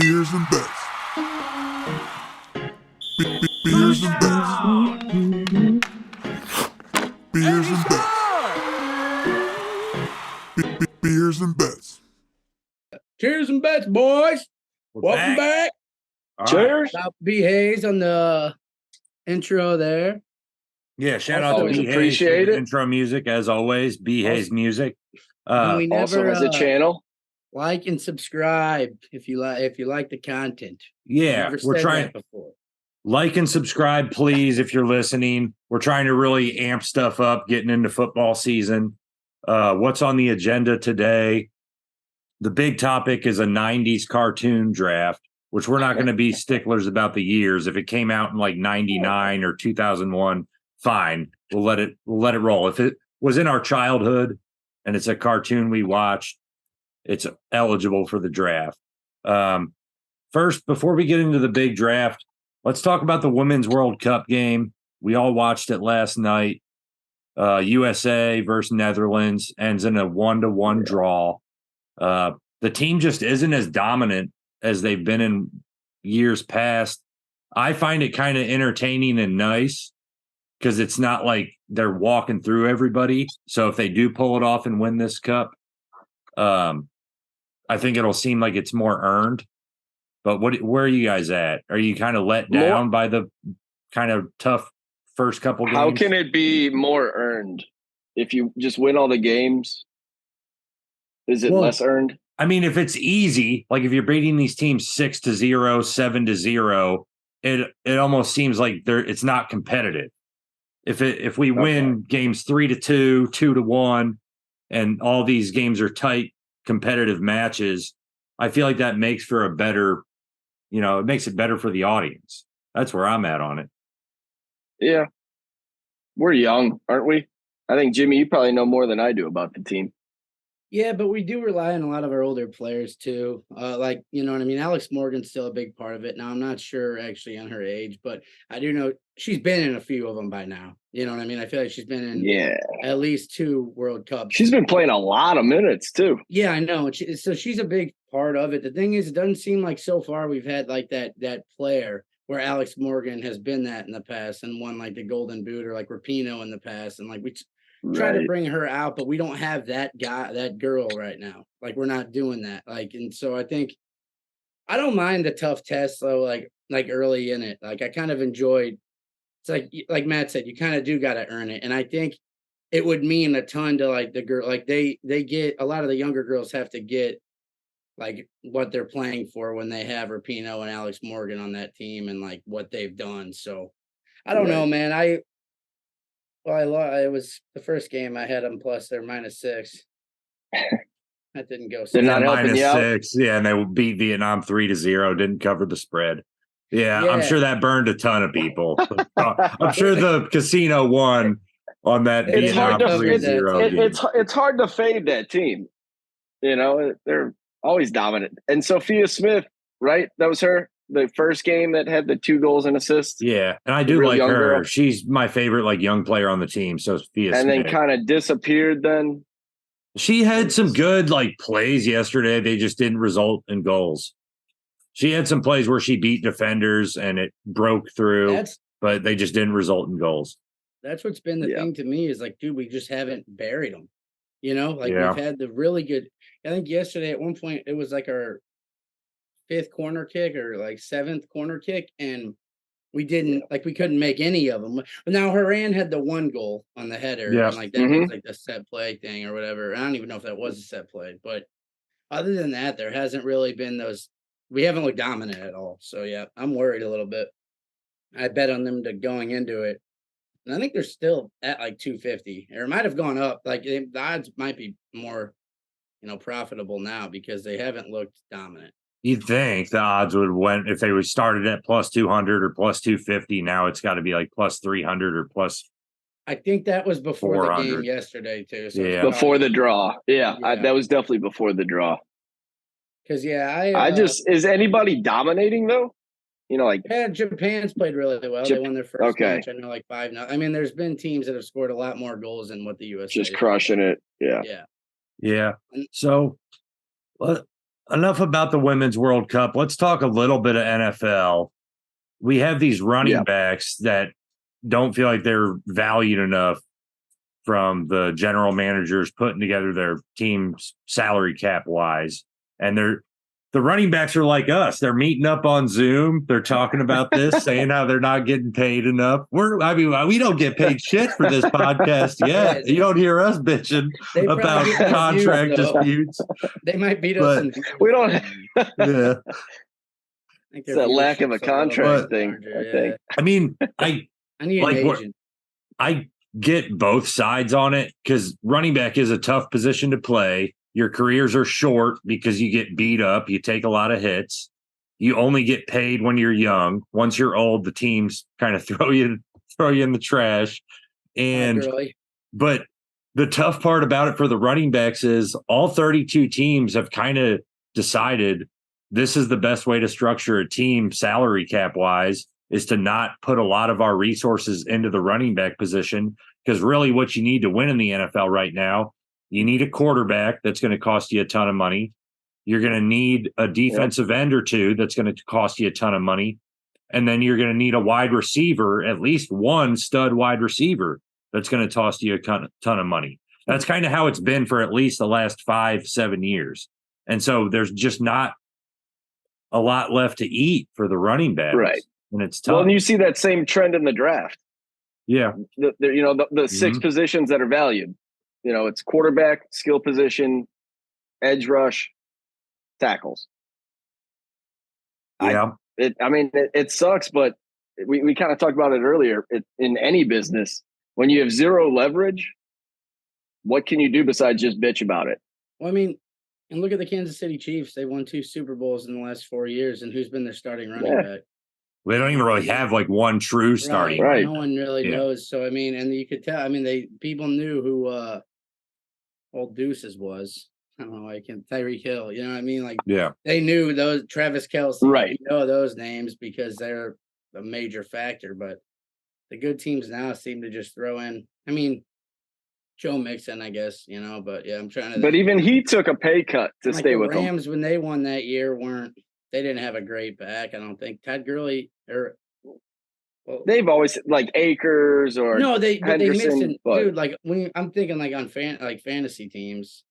Beers and bets. Beers and bets. Beers and bets. Beers and bets. Cheers and bets, boys. Welcome back. Cheers. Shout out B. Hayes on the intro there. Yeah, shout out Always to B. Hayes appreciate for the it. intro music, as always. B. Hayes music. And we Also never has a channel. like and subscribe if you like the content. Yeah, Never we're said trying that before. like and subscribe, please, if you're listening. We're trying to really amp stuff up, getting into football season. What's on the agenda today? The big topic is a 90s cartoon draft, which we're not going to be sticklers about the years. If it came out in like 99 or 2001, fine. We'll let it roll. If it was in our childhood and it's a cartoon we watched, it's eligible for the draft. First, before we get into the big draft, let's talk about the Women's World Cup game. We all watched it last night. USA versus Netherlands ends in a 1-1 draw. The team just isn't as dominant as they've been in years past. I find it kind of entertaining and nice because it's not like they're walking through everybody. So if they do pull it off and win this cup, I think it'll seem like it's more earned. But where are you guys at? Are you kind of let down by the kind of tough first couple games? How can it be more earned if you just win all the games? Is it less earned? I mean, if it's easy, like if you're beating these teams 6-0, 7-0, it almost seems like it's not competitive. If we win games 3-2, 2-1, and all these games are tight, competitive matches, I feel like that makes for a better, it makes it better for the audience. That's where I'm at on it. Yeah. We're young, aren't we? I think, Jimmy, you probably know more than I do about the team. Yeah, but we do rely on a lot of our older players too. Like, you know what I mean? Alex Morgan's still a big part of it. Now, I'm not sure actually on her age, but I do know she's been in a few of them by now. You know what I mean? I feel like she's been in at least 2 World Cups. She's been playing a lot of minutes too. Yeah, I know. So she's a big part of it. The thing is, it doesn't seem like so far we've had like that player where Alex Morgan has been that in the past and won like the Golden Boot or like Rapinoe in the past. And like we try to bring her out, but we don't have that girl right now. Like we're not doing that. Like, and so I think I don't mind the tough tests though, like early in it. Like I kind of enjoyed. It's like Matt said, you kind of do got to earn it, and I think it would mean a ton to like the girl. Like they get a lot of the younger girls have to get like what they're playing for when they have Rapinoe and Alex Morgan on that team and like what they've done. So I don't know, man. It was the first game I had them plus they're -6. That didn't go. They're not helping you out. -6, yeah, and they beat Vietnam 3-0. Didn't cover the spread. Yeah, I'm sure that burned a ton of people. I'm sure the casino won on that Vietnam 3-0. It's hard to fade that team. They're always dominant. And Sophia Smith, right? That was her. The first game that had the 2 goals and assists. Yeah, and I do like her. Girl. She's my favorite like young player on the team. Sophia Smith. And then kind of disappeared then. She had some good like plays yesterday. They just didn't result in goals. She had some plays where she beat defenders and it broke through, but they just didn't result in goals. That's what's been the thing to me is like, dude, we just haven't buried them. We've had the really good. I think yesterday at one point it was like our 5th corner kick or like 7th corner kick, and we couldn't make any of them. But now Haran had the 1 goal on the header, and like that was like the set play thing or whatever. I don't even know if that was a set play, but other than that, there hasn't really been those. We haven't looked dominant at all. So yeah, I'm worried a little bit. I bet on them going into it, and I think they're still at like 250, or it might have gone up. Like the odds might be more, profitable now because they haven't looked dominant. You'd think the odds would went if they were started at +200 or +250. Now it's got to be like +300 or plus. I think that was before the game yesterday too. So before the draw. That was definitely before the draw. Because is anybody dominating though? Japan's played really well. They won their first match. I know, like 5-0. I mean, there's been teams that have scored a lot more goals than what the U.S. just crushing it. Yeah. So, enough about the Women's World Cup. Let's talk a little bit of NFL. We have these running backs that don't feel like they're valued enough from the general managers putting together their team's salary cap wise. And the running backs are like us. They're meeting up on Zoom. They're talking about this, saying how they're not getting paid enough. We don't get paid shit for this podcast yet. You don't hear us bitching about contract disputes. They might beat us. We don't. Yeah. It's that lack of a contract thing. I think. I mean, I need an agent. I get both sides on it because running back is a tough position to play. Your careers are short because you get beat up. You take a lot of hits. You only get paid when you're young. Once you're old, the teams kind of throw you in the trash. But the tough part about it for the running backs is all 32 teams have kind of decided this is the best way to structure a team salary cap wise is to not put a lot of our resources into the running back position. Because really what you need to win in the NFL right now, you need a quarterback that's going to cost you a ton of money. You're going to need a defensive end or two that's going to cost you a ton of money. And then you're going to need a wide receiver, at least one stud wide receiver that's going to cost you a ton of money. That's kind of how it's been for at least the last 5-7 years. And so there's just not a lot left to eat for the running backs. Right. And it's tough. Well, and you see that same trend in the draft. Yeah. The six positions that are valued. It's quarterback, skill position, edge rush, tackles. Yeah. It sucks, but we kind of talked about it earlier. In any business, when you have zero leverage, what can you do besides just bitch about it? Well, I mean, and look at the Kansas City Chiefs. They won 2 Super Bowls in the last 4 years, and who's been their starting running back? They don't even really have like one true starting. Right. No one really knows. So, I mean, and you could tell, people knew who old Deuces was. I don't know, Tyreek Hill, you know what I mean? Like, they knew those, Travis Kelce, right? Those names because they're a major factor. But the good teams now seem to just throw in, Joe Mixon, I guess, but yeah, I'm trying to. But even he took a pay cut to stay with them. Rams, when they won that year, they didn't have a great back. I don't think Todd Gurley they've always like Akers or they Henderson, dude. Like when I'm thinking like on fantasy teams,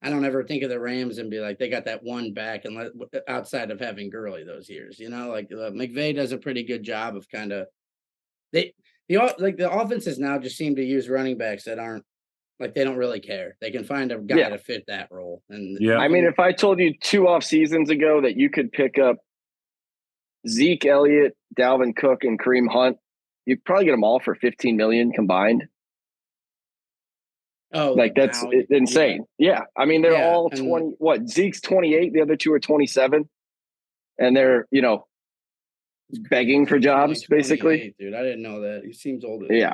I don't ever think of the Rams and be like they got that one back and outside of having Gurley those years, like McVay does a pretty good job of kind of the offenses now just seem to use running backs that aren't like they don't really care. They can find a guy to fit that role. And if I told you 2 off seasons ago that you could pick up Zeke Elliott, Dalvin Cook, and Kareem Hunt, you'd probably get them all for $15 million combined. Oh, like that's insane. Yeah. They're all 20. What? Zeke's 28. The other 2 are 27, and they're begging for jobs basically. Dude, I didn't know that. He seems older. Yeah.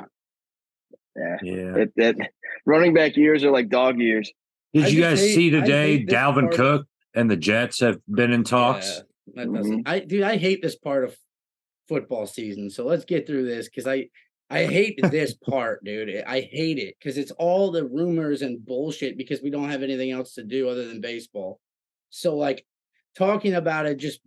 Running back years are like dog years. Did you guys see today Dalvin Cook and the Jets have been in talks? Yeah, that doesn't. I hate this part of football season. So let's get through this because I hate this part, dude. I hate it because it's all the rumors and bullshit because we don't have anything else to do other than baseball. So like talking about it just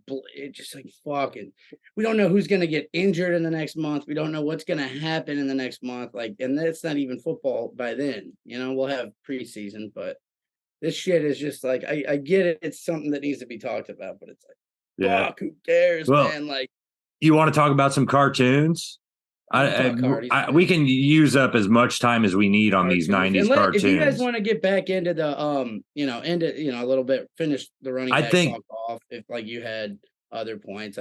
like fucking. We don't know who's gonna get injured in the next month. We don't know what's gonna happen in the next month. Like, and that's not even football by then. We'll have preseason, but this shit is just like I get it. It's something that needs to be talked about, but it's like, fuck, who cares, man? Like, you want to talk about some cartoons? We can use up as much time as we need on these 90s cartoons. If you guys want to get back into the a little bit, finish the running back talk off if like you had other points.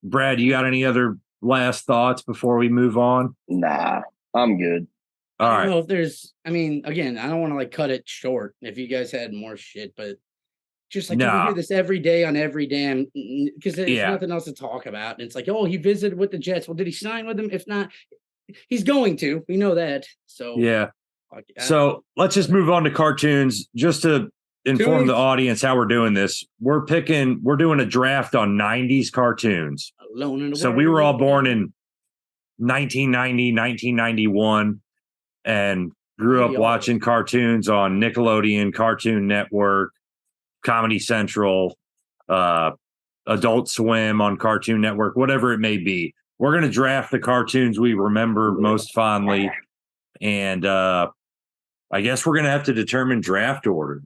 Brad, you got any other last thoughts before we move on? Nah, I'm good. All right. I don't know if there's again, I don't want to like cut it short if you guys had more shit, but just like you hear this every day on every damn because there's nothing else to talk about. And it's like, oh, he visited with the Jets. Well, did he sign with them? If not, he's going to. We know that. So So let's just move on to cartoons. Just to inform the audience how we're doing this. We're doing a draft on 90s cartoons. So we were all born in 1990, 1991, and grew up watching cartoons on Nickelodeon, Cartoon Network, Comedy Central, Adult Swim on Cartoon Network, whatever it may be. We're going to draft the cartoons we remember most fondly. And I guess we're going to have to determine draft order.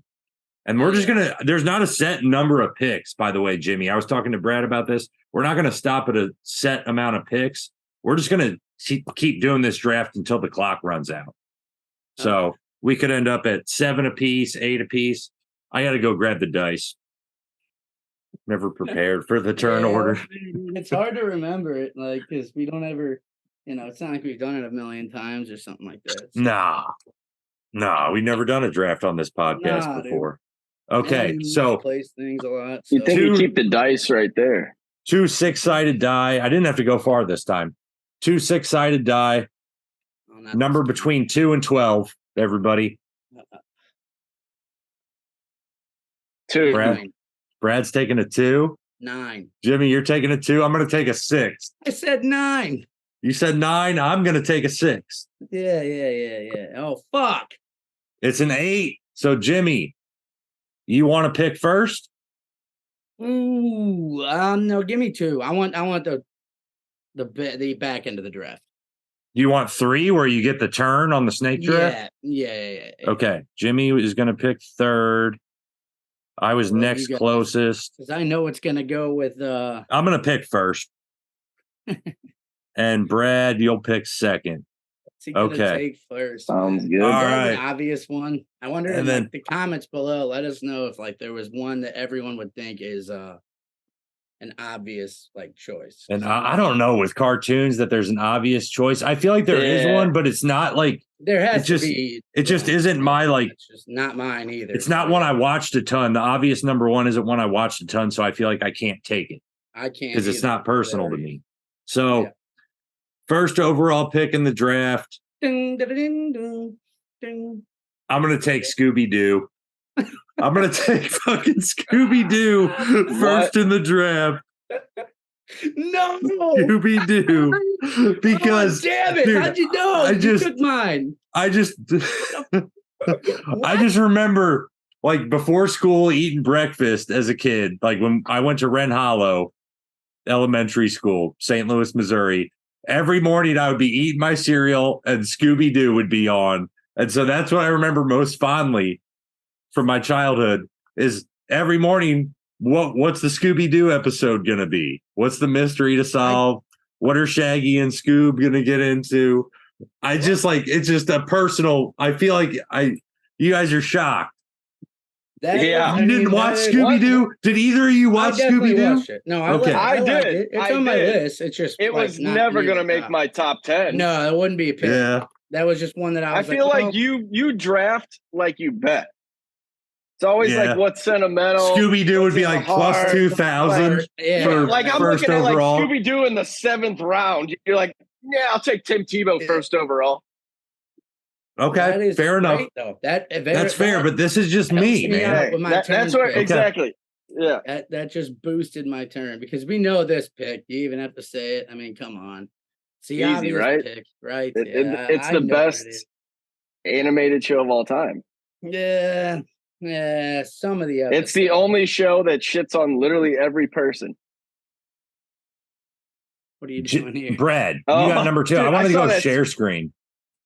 And we're just going to, there's not a set number of picks, by the way, Jimmy. I was talking to Brad about this. We're not going to stop at a set amount of picks. We're just going to keep doing this draft until the clock runs out. So we could end up at 7 apiece, 8 apiece. I got to go grab the dice. Never prepared for the turn order. It's hard to remember it, like, because we don't ever, it's not like we've done it a million times or something like that. So. Nah, we've never done a draft on this podcast before. Dude. Okay, so place things a lot. So. You think you keep the dice right there? 2 6-sided die. I didn't have to go far this time. 2 6-sided die. Number between 2 and 12. Everybody. 2. Brad's taking a 2. 9. Jimmy, you're taking a 2. I'm going to take a 6. I said 9. You said 9. I'm going to take a 6. Yeah. Oh, fuck. It's an 8. So, Jimmy, you want to pick first? Ooh, no, give me 2. I want the back end of the draft. You want 3 where you get the turn on the snake draft? Yeah. Okay, Jimmy is going to pick third. I was next closest. Because I know it's going to go with... I'm going to pick first. And Brad, you'll pick second. What's he going to take first? Sounds good. All right. An obvious one. I wonder in the comments below, let us know if there was one that everyone would think is an obvious choice. And I don't know with cartoons that there's an obvious choice. I feel like there is one, but it's not there has to be. It just isn't my It's just not mine either. It's not one I watched a ton. The obvious number one isn't one I watched a ton, so I feel like I can't take it. I can't because it's not personal to me. So first overall pick in the draft. Ding, ding, ding, ding. I'm gonna take Scooby-Doo. I'm going to take fucking Scooby-Doo first in the draft. No! Scooby-Doo. Because... Oh, damn it! Dude, how'd you know? You took mine. I just remember, before school, eating breakfast as a kid. When I went to Wren Hollow Elementary School, St. Louis, Missouri, every morning I would be eating my cereal and Scooby-Doo would be on. And so that's what I remember most fondly from my childhood is every morning, what's the Scooby-Doo episode going to be? What's the mystery to solve? What are Shaggy and Scoob going to get into? I just it's just a personal, I feel like you guys are shocked. You didn't watch Scooby-Doo? Did either of you watch Scooby-Doo? No, I did. It's on my list. It's just it was never going to make my top 10. No, it wouldn't be a pick. Yeah. That was just one that I feel like you draft like you bet. It's always what's sentimental. Scooby-Doo would be plus 2,000. I'm looking at Scooby-Doo in the 7th round. You're like, yeah, I'll take Tim Tebow first overall. Okay, fair enough. That's fair, but this is just me, man. That's what exactly. Yeah, that just boosted my turn because we know this pick. You even have to say it. I mean, come on. It's the easy, right? Pick, right? It's the best animated show of all time. Yeah, some of the others. It's the only show that shits on literally every person. What are you doing here? Brad, you got number 2. Dude, I want to go share screen.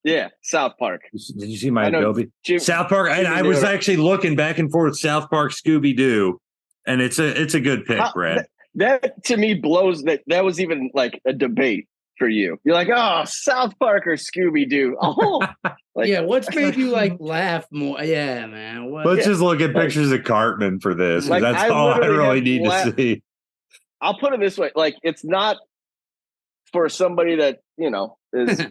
Yeah, South Park. Did you see my Adobe? South Park, and I was actually looking back and forth South Park, Scooby-Doo, and it's a good pick, Brad. That to me blows that was even a debate for you. You're like, oh, South Park or Scooby-Doo. Oh, what's made you laugh more? Yeah, man. Let's just look at pictures of Cartman for this. That's all I really need to see. I'll put it this way: it's not for somebody that is.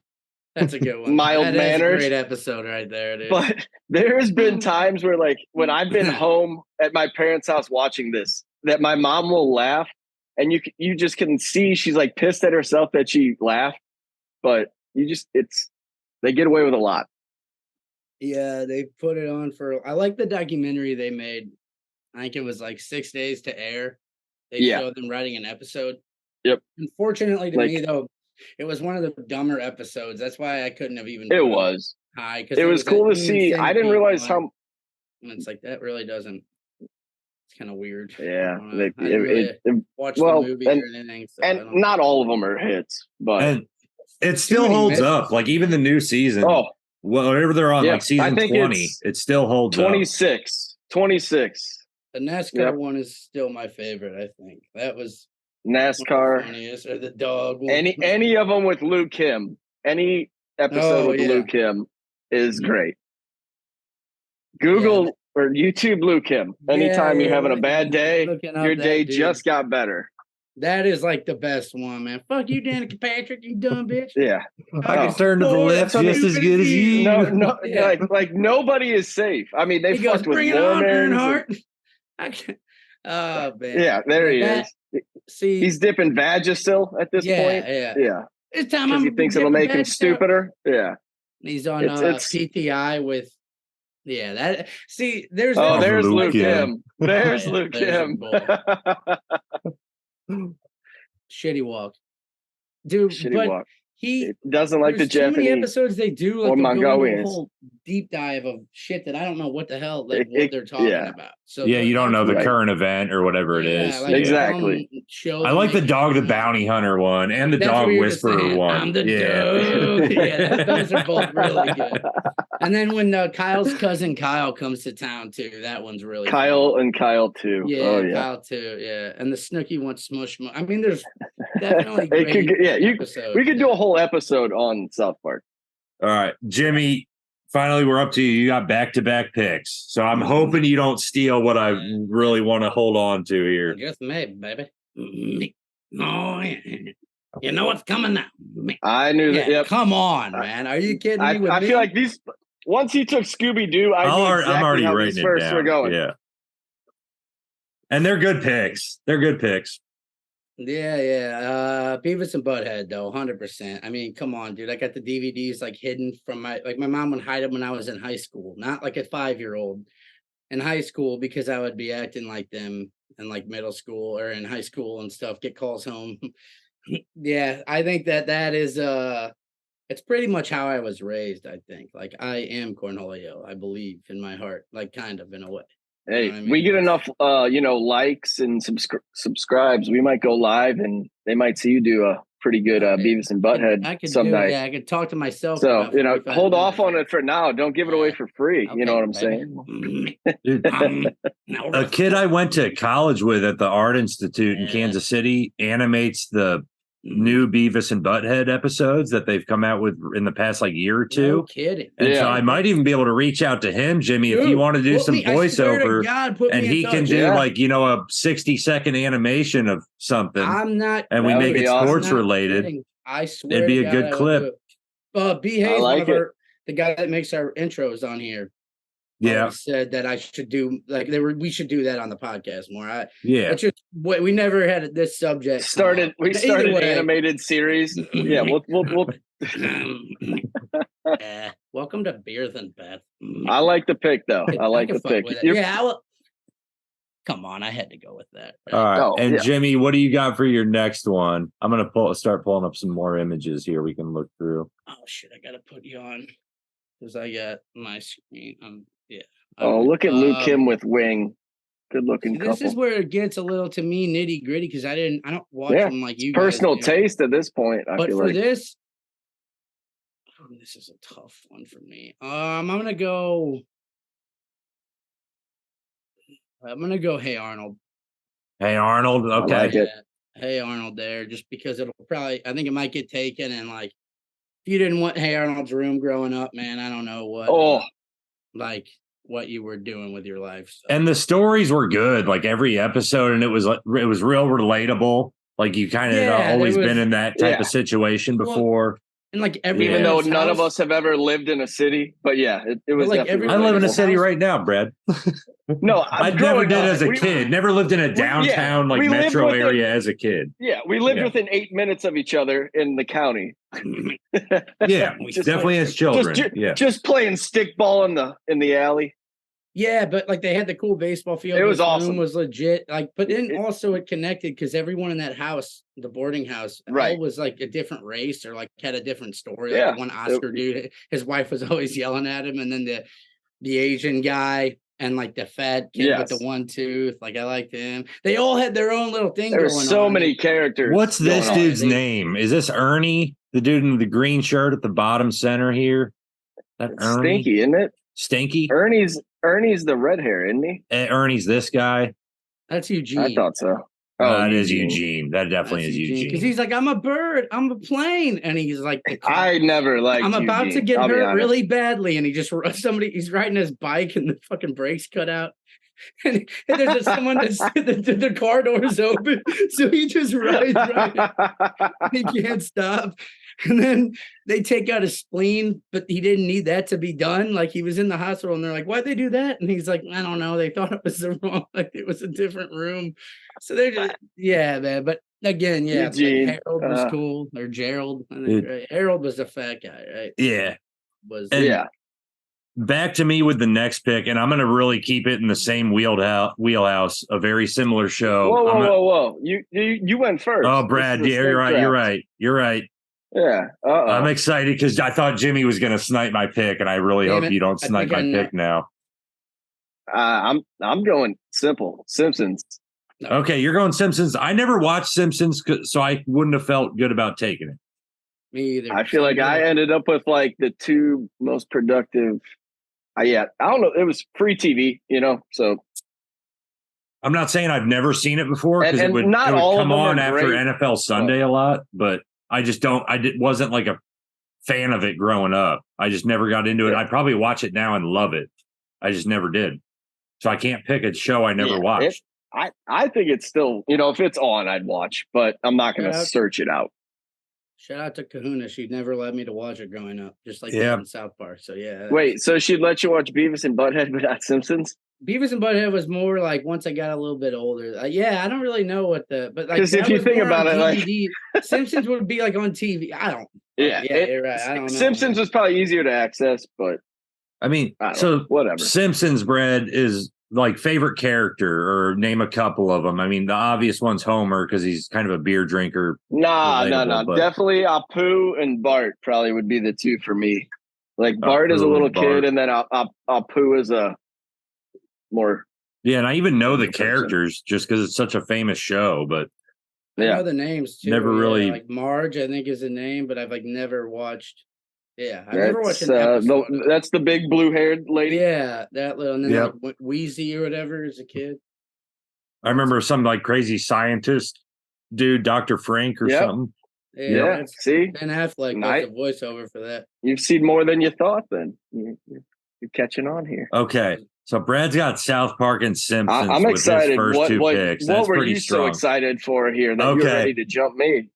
That's a good one. Mild mannered. Great episode right there, dude. But there has been times where, when I've been home at my parents' house watching this, that my mom will laugh. And you just can see she's pissed at herself that she laughed, but they get away with a lot. Yeah, they put it on I like the documentary they made. I think it was 6 days to air. They showed them writing an episode. Yep. Unfortunately to me though, it was one of the dumber episodes. That's why I couldn't have even. It was high because it was cool to see. I didn't realize how. It's that really doesn't. kind of weird. Yeah, I didn't really watch the movie or anything. So and not all of them are hits, but And it still holds up. Like even the new season, whatever they're on, like season 20, it still holds 26. 26. The NASCAR one is still my favorite. I think that was NASCAR. Funniest, or the dog one. Any of them with Luke Kim. Any episode with Luke Kim is great. Google or YouTube Luke Kim. Anytime you're having a bad day, your day just got better. That is like the best one, man. Fuck you, Danica Patrick, you dumb bitch. Yeah. I can turn to the left just as good as you. No, like nobody is safe. I mean, they fucked with Mormons. Oh man. Yeah, there he is. See, he's dipping Vagisil at this point. Yeah. It's time he thinks it'll make him stupider. Yeah. He's on PTI with. Yeah, that. See, there's. There's Luke Kim. There's Luke Kim. Shitty walk, dude. Shitty walk. He doesn't like the Japanese. Too many episodes they do like or Mongolians. A whole deep dive of shit that I don't know what the hell what they're talking about. So you don't know the current event or whatever it is. Like exactly. I like the Dog the Bounty Hunter one and the Dog Whisperer one. I'm the dog. Yeah, those are both really good. And then when Kyle's cousin Kyle comes to town too, that one's really Kyle fun. And Kyle too. Yeah, Kyle too. Yeah, and the Snooki wants smush. I mean, there's definitely great episodes. We could do a whole episode on South Park. All right, Jimmy. Finally, we're up to you. You got back-to-back picks, so I'm hoping you don't steal what I really want to hold on to here. Just maybe, baby. No, you know what's coming now. I knew that. Yep. Come on, man. Are you kidding me? I feel like these. Once he took Scooby Doo, I'm already how these first are going. Yeah, and they're good picks. Yeah. Beavis and Butthead, though, 100%. I mean, come on, dude. I got the DVDs like hidden from my mom would hide them when I was in high school, not like a 5-year-old in high school because I would be acting like them in like middle school or in high school and stuff. Get calls home. Yeah, I think that is it's pretty much how I was raised. I think like I am Cornholio. I believe in my heart, like kind of in a way. Hey, You know what I mean? we get enough, likes and subscribes. We might go live, and they might see you do a pretty good Beavis and Butthead some night. I could talk to myself. So hold off on it for now. Don't give it away for free. Okay, you know what I'm saying? Dude, a kid I went to college with at the Art Institute in Kansas City animates the new Beavis and Butthead episodes that they've come out with in the past like year or two. No kidding. And so I might even be able to reach out to him, Jimmy, if you want to do some voiceover and he can do a 60-second animation of something. I'm not, and we make it sports related. Kidding. I swear it'd be a good clip. B. Hayes, the guy that makes our intros on here. Said that I should do we should do that on the podcast more. It's just we never had this subject. We started an animated series. Yeah, we'll welcome to Beers and Bets. I like the pick though. I like the pick. Come on, I had to go with that. All right. Jimmy, what do you got for your next one? I'm gonna start pulling up some more images here we can look through. Oh shit, I gotta put you on because I got my screen. Look at Luke Kim with Wing. Good looking couple. This is where it gets a little to me nitty gritty because I don't watch them like you. Personal taste at this point. But for this is a tough one for me. I'm gonna go. Hey Arnold. Hey Arnold. Okay. I like it. Hey Arnold there, just because it'll probably. I think it might get taken and like. If you didn't want Hey Arnold's room growing up, man, I don't know what. What you were doing with your life. So. And the stories were good, like every episode, and it was real relatable. Like you kind of always been in that type of situation before. And like even though none of us have ever lived in a city, but it was like I live in a city right now, Brad. No, I never did as a kid. Never lived in a downtown metro area as a kid. Yeah, we lived within 8 minutes of each other in the county. Yeah, definitely as children. Just playing stickball in the alley. Yeah, but like they had the cool baseball field. It was awesome. Room was legit. But then also it connected because everyone in that house, the boarding house, all was like a different race or like had a different story. Like one Oscar dude, his wife was always yelling at him, and then the Asian guy and like the fat kid with the one tooth. Like I liked him. They all had their own little thing. There were going so on. many characters. What's this going on. dude's name? Is this Ernie, the dude in the green shirt at the bottom center here? That It's Ernie? Stinky, isn't it? Stinky? Ernie's the red hair, isn't he? Ernie's this guy. That's Eugene. I thought so. That is Eugene. That definitely is Eugene. Because he's like, I'm a bird, I'm a plane, and he's like, I never liked. I'm about Eugene, to get I'll be hurt honest. really badly, and he's riding his bike, and the fucking brakes cut out, and there's just someone the car doors open, so he just rides right. He can't stop. And then they take out his spleen, but he didn't need that to be done. Like he was in the hospital and they're like, why'd they do that? And he's like, I don't know. They thought it was the wrong, like it was a different room. So they're just, yeah, man. But again, yeah, like Harold was cool. Or Gerald. I think, right? Harold was the fat guy, right? Yeah. Yeah. Back to me with the next pick, and I'm going to really keep it in the same wheelhouse, a very similar show. Whoa. You went first. Oh, Brad, you're right. You're right. Yeah. I'm excited because I thought Jimmy was going to snipe my pick, and I really hope you don't snipe my pick now. I'm going simple. Simpsons. No. Okay, you're going Simpsons. I never watched Simpsons, so I wouldn't have felt good about taking it. Me either. I feel like I ended up with like the two most productive. I don't know. It was free TV, so. I'm not saying I've never seen it before because it would come on after NFL Sunday a lot, but I just wasn't like a fan of it growing up. I just never got into it. I probably watch it now and love it. I just never did. So I can't pick a show I never watched. I think it's still, if it's on, I'd watch, but I'm not going to search it out. Shout out to Kahuna. She'd never let me to watch it growing up, just like in South Park. So yeah. Wait, so she'd let you watch Beavis and Butthead, but not Simpsons? Beavis and Butthead was more like once I got a little bit older. I don't really know what but like because if you think about it, DVD, like Simpsons would be like on TV. I don't. Yeah, you're right. I don't know. Simpsons was probably easier to access, but I mean, whatever. Simpsons, Brad, is like favorite character, or name a couple of them. I mean, the obvious one's Homer because he's kind of a beer drinker. No. Definitely Apu and Bart probably would be the two for me. Like Bart is a little kid, and then Apu is a more. Yeah, and I even know the characters just because it's such a famous show, but I know the names too. Never really like Marge, I think is the name, but I've like never watched. Yeah, I've never watched an episode. That's the big blue-haired lady. Yeah, that little, and then like Wheezy or whatever as a kid. I remember some like crazy scientist dude, Dr. Frank or something. Yeah. See, Ben Affleck does the voiceover for that. You've seen more than you thought. Then you're catching on here. Okay, so Brad's got South Park and Simpsons. I'm excited. With his first two picks. What That's were pretty you strong. so excited for here that you're ready to jump me?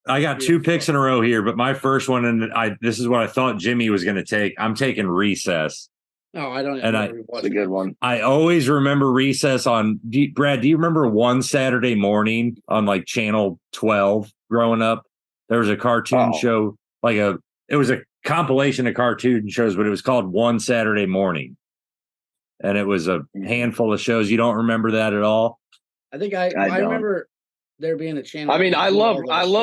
I got two picks in a row here, but my first one, and this is what I thought Jimmy was going to take. I'm taking Recess. Oh, I don't. It's a good one. I always remember Recess on. Brad, do you remember one Saturday morning on like Channel 12 growing up? There was a cartoon show, it was a compilation of cartoon shows, but it was called One Saturday Morning, and it was a handful of shows. You don't remember that at all? I think I remember there being a channel. I mean, I love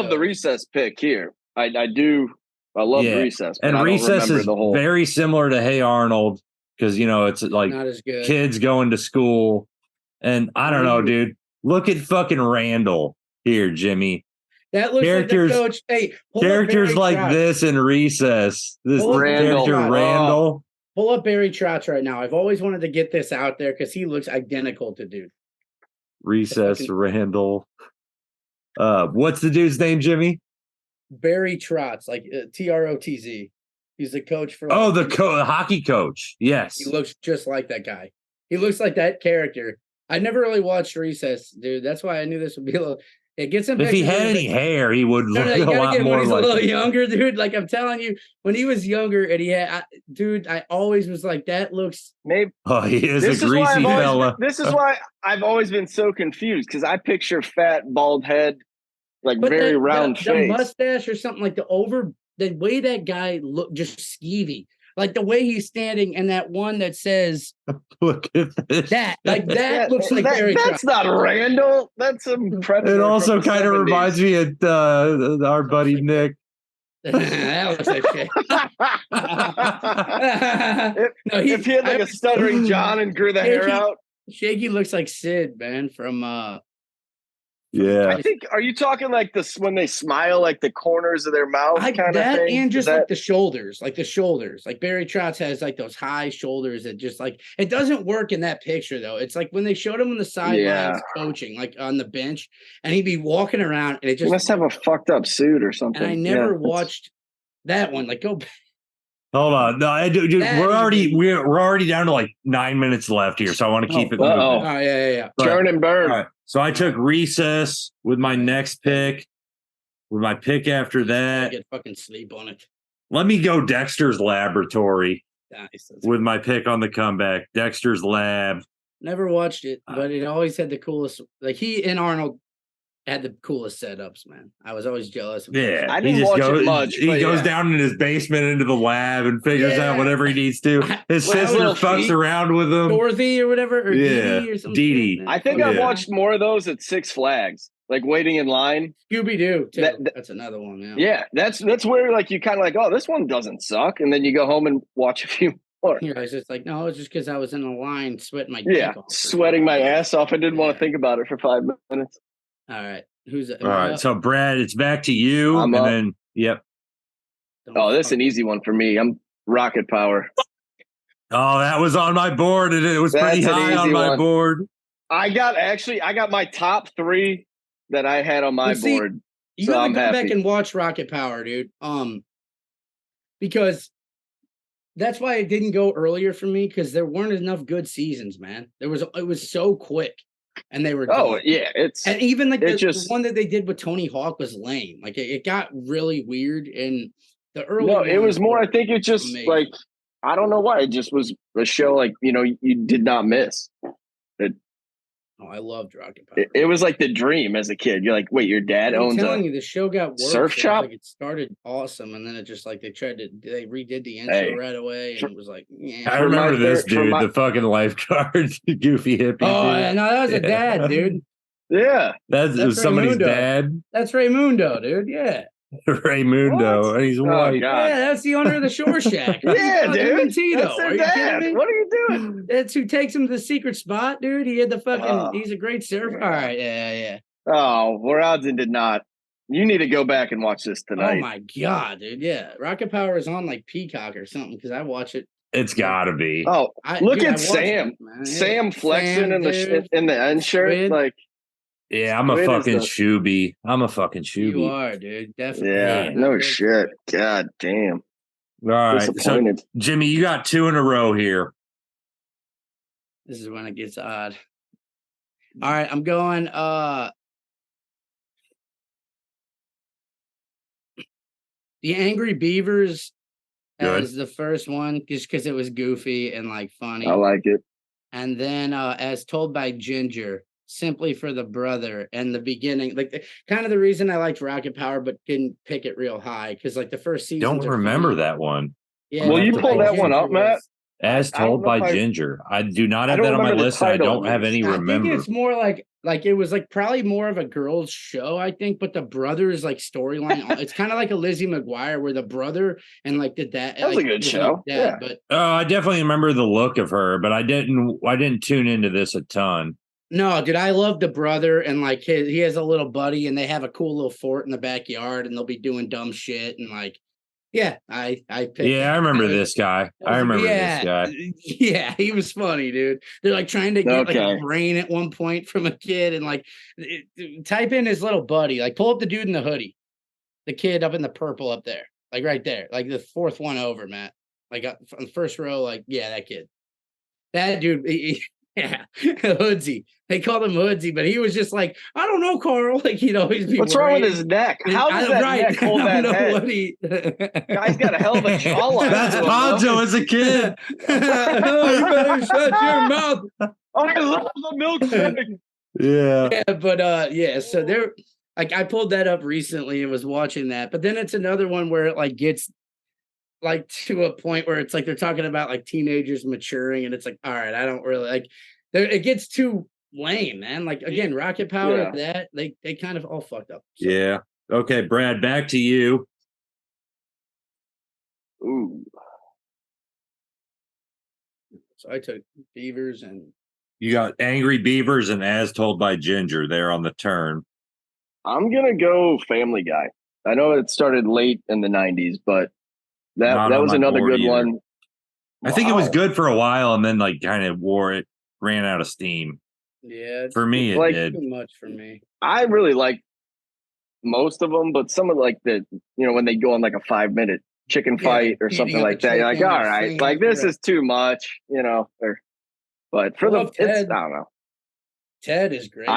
the Recess pick here. I do. I love Recess, and Recess is very similar to Hey Arnold. Because, it's like not as good. Kids going to school. And I don't know, dude. Look at fucking Randall here, Jimmy. That looks characters, like the coach. Hey, characters like this in Recess. This character, Randall. Pull up Barry Trotz right now. I've always wanted to get this out there because he looks identical to dude. Recess, Randall. What's the dude's name, Jimmy? Barry Trotz, like Trotz. He's the coach for. The hockey coach. Yes, he looks just like that guy. He looks like that character. I never really watched Recess, dude. That's why I knew this would be a little. It gets him. If he had any hair, he would look a lot more when he's like. A little younger, dude. Like I'm telling you, when he was younger, and he had, dude, I always was like, that looks. Maybe. Oh, he is a greasy fella. This is why I've always been so confused because I picture fat, bald head, very round face, the mustache or something like the way that guy looked just skeevy. Like the way he's standing and that one that says look at this. That looks like Barry that's not Randall. That's some predator. It also kind of reminds me of our buddy Nick. That looks like shit. No, If he had like a stuttering John and grew the hair Shaky- out. Shaky looks like Sid, man, from Yeah. I think, are you talking like this when they smile, like the corners of their mouth kind of that thing? and Is just that- like the shoulders. Like Barry Trotz has like those high shoulders that just like it doesn't work in that picture though. It's like when they showed him on the sidelines coaching, like on the bench, and he'd be walking around and it he just must have a fucked up suit or something. and I never watched that one. Like go back. Hold on. No, dude, we're already down to like 9 minutes left here, so I want to keep it moving. Oh, yeah. But- Turn and burn. All right. So I took recess with my next pick. With my pick after I that, get fucking sleep on it. let me go Dexter's Laboratory Nice. with my pick on the comeback. Dexter's Lab. Never watched it, but it always had the coolest. Like he and Arnold had the coolest setups, man. I was always jealous of Yeah, I he didn't just watch it goes, much, He but goes yeah. down in his basement into the lab and figures out Yeah. whatever he needs to. His With his sister little fucks feet. around with him. Dorothy or whatever, or Yeah, Dee Dee or something. Dee Dee. I think I've Yeah. watched more of those at Six Flags, like waiting in line. Scooby Doo too. That- That's another one. Yeah. Yeah, that's where like you kind of like, oh, this one doesn't suck, and then you go home and watch a few more. Yeah, I was just like, no, it's just because I was in a line sweating my Yeah, dick off. sweating my ass off. I didn't want to think about it for 5 minutes. All right, who's All right, so Brad, it's back to you, I'm and up. then yep. Oh, this is an easy one for me. I'm Rocket Power. Oh, that was on my board, and it was pretty That's an high on easy my one. board. I got my top 3 that I had on my Well, see, board. You So gotta I'm go back happy. and watch Rocket Power, dude. Because that's why it didn't go earlier for me because there weren't enough good seasons, man. It was so quick, and they were. Oh done. yeah, it's And even like the just- one that they did with Tony Hawk was lame. Like it got really weird in the early. no. It was ones more. were I think it just amazing. like I don't know why. It just was a show like you did not miss. Oh, I loved Rocket Power. It was like the dream as a kid. You're like, wait, your dad I'm owns telling a. you, the show got worse. surf It was shop? Like it started awesome, and then it just like they redid the intro Hey. right away, and it was like, yeah. I For my remember this third- for dude, my- the fucking lifeguard, goofy hippie. Oh, dude. yeah, no, that was a dad, dude. Yeah, That's That's somebody's Raymundo. dad, That's Raymundo, dude. Yeah. Raymundo, What? and he's Oh, white. God. Yeah, that's the owner of the Shore Shack. yeah, Him dude. and Tito. That's their Are you dad. kidding me? What are you doing? That's who takes him to the secret spot, dude. He had the fucking. Oh. He's a great surfer. All right, yeah. Oh, Verazon did not. You need to go back and watch this Oh tonight. my god, dude. Yeah, Rocket Power is on like Peacock or something because I watch it. It's gotta be. Oh, I look at watch Sam. it, man. Yeah. Sam flexing Sam, in dude. the end shirt. Squid. Like, Yeah, I'm a Squid is fucking the- shooby. I'm a fucking You shooby. are, dude. Definitely. yeah, Yeah, no good shit. Squid. God damn. All right, so Disappointed. Jimmy, you got 2 in a row here. This is when it gets odd. All right, I'm going. The Angry Beavers Good. as the first one, just because it was goofy and like funny. I like it. And then as told by Ginger, simply for the brother and the beginning, like kind of the reason I liked Rocket Power, but didn't pick it real high because like the first season. Don't remember that one. Yeah, Will that's you what pull that one Ginger up, Matt? was. As I don't told know by if I- Ginger. I do not I have don't that on my remember the list. And I title don't at have least. any I think remember. it's more like it was like probably more of a girl's show, I think, but the brother's like storyline, it's kind of like a Lizzie McGuire where the brother and like the dad. That was like, a good his show. dad, Yeah. But Oh, I definitely remember the look of her, but I didn't tune into this a ton. no, dude, I love the brother and like he has a little buddy and they have a cool little fort in the backyard and they'll be doing dumb shit and like, yeah, I picked. Yeah, I remember was- this guy. I I was- remember yeah, this guy. Yeah, he was funny, dude. They're like trying to get like Okay. a brain at one point from a kid and like type in his little buddy, like pull up the dude in the hoodie, the kid up in the purple up there, like right there, like the fourth one over, Matt, like on the first row, like yeah, that kid, that dude, yeah, Hoodsy. They called him Hoodsy, but he was just like, I don't know, Carl. Like he'd always be. What's wrong with worried. his neck? How does that neck hold I that don't know head? what he. Guy's got a hell of a jawline. That's to him, Poncho as a kid. Oh, you better shut your mouth. though. I love the milkshake. Yeah. Yeah, but yeah, so there, like I pulled that up recently and was watching that, but then it's another one where it like gets like to a point where it's like they're talking about like teenagers maturing, and it's like, all right, I don't really like. It gets too lame, man. Like again, Rocket Power, Yeah. that they kind of all fucked up. So. Yeah. Okay, Brad, back to you. Ooh. So I took Beavers and You got Angry Beavers and As Told by Ginger there on the turn. I'm gonna go Family Guy. I know it started late in the 90s, but Not that on was my another board good either. one. I think it was Wow. good for a while and then like kind of ran out of steam. yeah, For me, it like- did. too much for me. I really like most of them, but some of like when they go on like a 5-minute chicken Yeah, fight or beating something up a like that, you're like, chicken or all right, singing, like this right. is too much, but for I love I Ted. don't know. Ted is great.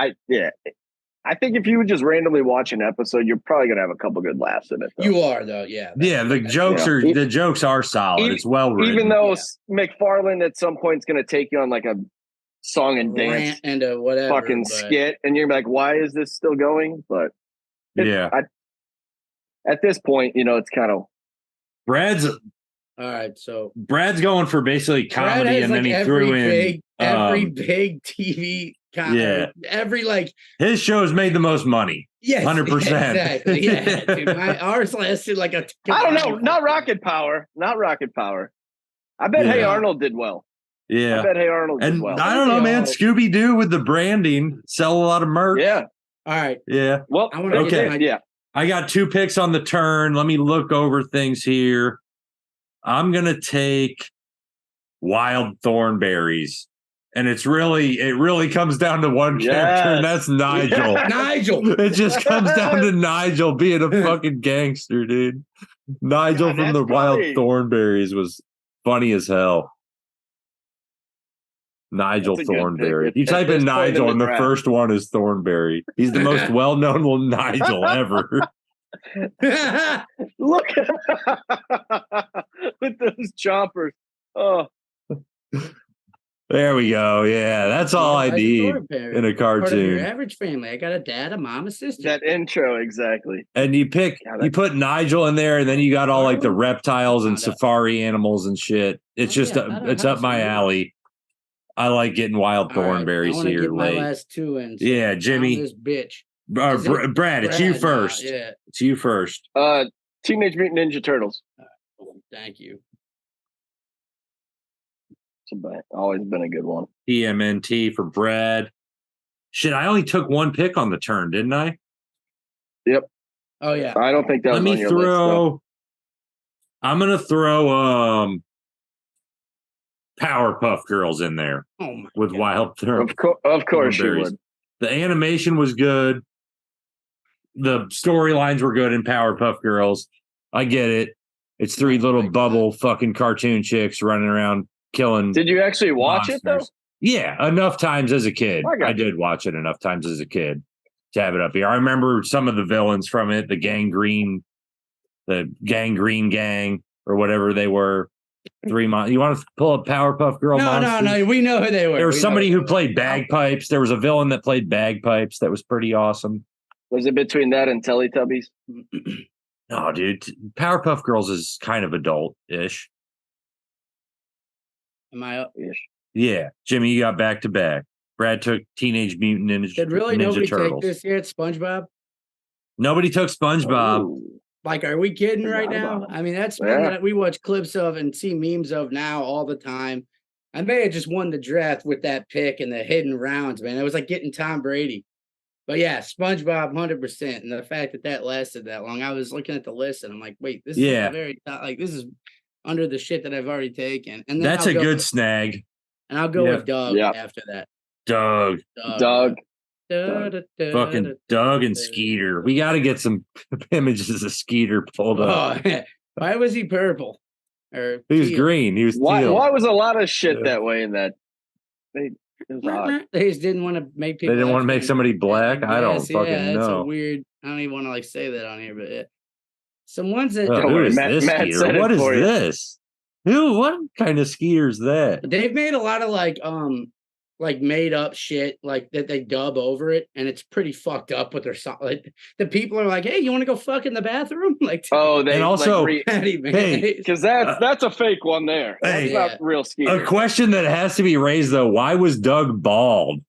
I think if you would just randomly watch an episode, you're probably gonna have a couple good laughs in it. Though. You are though, yeah. Yeah, the jokes are solid. It's well written. Even though McFarlane at some point is gonna take you on like a song and dance Rant and a whatever fucking but- skit, and you're like, why is this still going? But at this point, it's kind of Brad's All right, so going for basically Brad comedy, has, and then like, he threw in every big TV every like Oh, his shows made the most money. yes 100%. exactly dude, ours lasted like a I don't know, not Rocket Power. I bet Hey Yeah. Arnold did well. Yeah. I bet Hey Arnold did And well. I don't know, man. Scooby Doo with the branding sell a lot of merch. Yeah. all right, Yeah. Well, I wanna Okay. Yeah. I got 2 picks on the turn. Let me look over things here. I'm gonna take Wild Thornberries. And it really comes down to one character, and that's Nigel. Yes. Nigel. It just comes down to Nigel being a fucking gangster, dude. Nigel God, from the that's Wild funny. Thornberries was funny as hell. Nigel That's a good Thornberry. pick. You At type this in point in Nigel, the and the draft. first one is Thornberry. He's the most well-known Nigel ever. Look at with those choppers. Oh, There we go. Yeah, that's all I need in a Part of your cartoon. average family. I got a dad, a mom, a sister. that intro exactly. And you put Nigel in there, and then you got all like the reptiles and Found out. safari animals and shit. It's Oh, just yeah, I thought it's I up had my some. alley. I like getting Wild All right, Thornberries I want to here get my late. last 2 in. So Yeah, down Jimmy. this bitch. Is it Brad, it's you Brad now? first. Yeah. It's you first. Teenage Mutant Ninja Turtles. Thank you. Always been a good one. TMNT for Brad. Shit, I only took 1 pick on the turn, didn't I? Yep. Oh yeah. I don't think that was Let me on your list. Though. I'm gonna throw Powerpuff Girls in there Oh my with God. Wild Of course you Thornberries. would. The animation was good. The storylines were good in Powerpuff Girls. I get it. It's 3 little bubble fucking cartoon chicks running around killing. Did you actually watch it though? monsters. Yeah, enough times as a kid. I got I did watch it enough times as a kid to have it up here. I remember some of the villains from it, the Gangrene Gang, or whatever they were. You want to pull up Powerpuff Girl monsters? No. We know who they were. There was We know somebody who who they played were. bagpipes. There was a villain that played bagpipes that was pretty awesome. Was it between that and Teletubbies? No, dude. Powerpuff Girls is kind of adult-ish. Am I up? Yeah. Jimmy, you got back to back. Brad took Teenage Mutant Ninja, Did really Ninja nobody Turtles. take this yet? SpongeBob? Nobody took SpongeBob. Ooh. Like, are we kidding right Forgot now? about it. I mean, that's one Yeah. that we watch clips of and see memes of now all the time. I may have just won the draft with that pick and the hidden rounds, man. It was like getting Tom Brady. But yeah, SpongeBob 100%. And the fact that lasted that long, I was looking at the list and I'm like, wait, this is Yeah. the very top. Like, this is under the shit that I've already taken. And then That's I'll a go good with- snag. And I'll go Yeah. with Doug Yeah. after that. Doug. Doug. Fucking Doug and Skeeter. We got to get some images of Skeeter pulled up. Oh, why was he purple? Or He was teal? green. He was Why teal. was a lot of shit Yeah. that way in that? It was odd. They just didn't want to make They people. didn't want to make actually- somebody black. I don't guess, fucking that's a know. weird. I don't even want to like say that on here, but yeah. Some ones that Oh, Don't who worry, is Matt- this Matt Skeeter? said it What is for you. this? What kind of Skeeter is that? they've made a lot of like made up shit like that they dub over it, and it's pretty fucked up with their song. Like the people are like, "Hey, you want to go fuck in the bathroom?" Like, Oh, they And also- Patty, man. Hey, because that's a fake one there. Hey. That's not real Skeeter. A question that has to be raised though: why was Doug bald?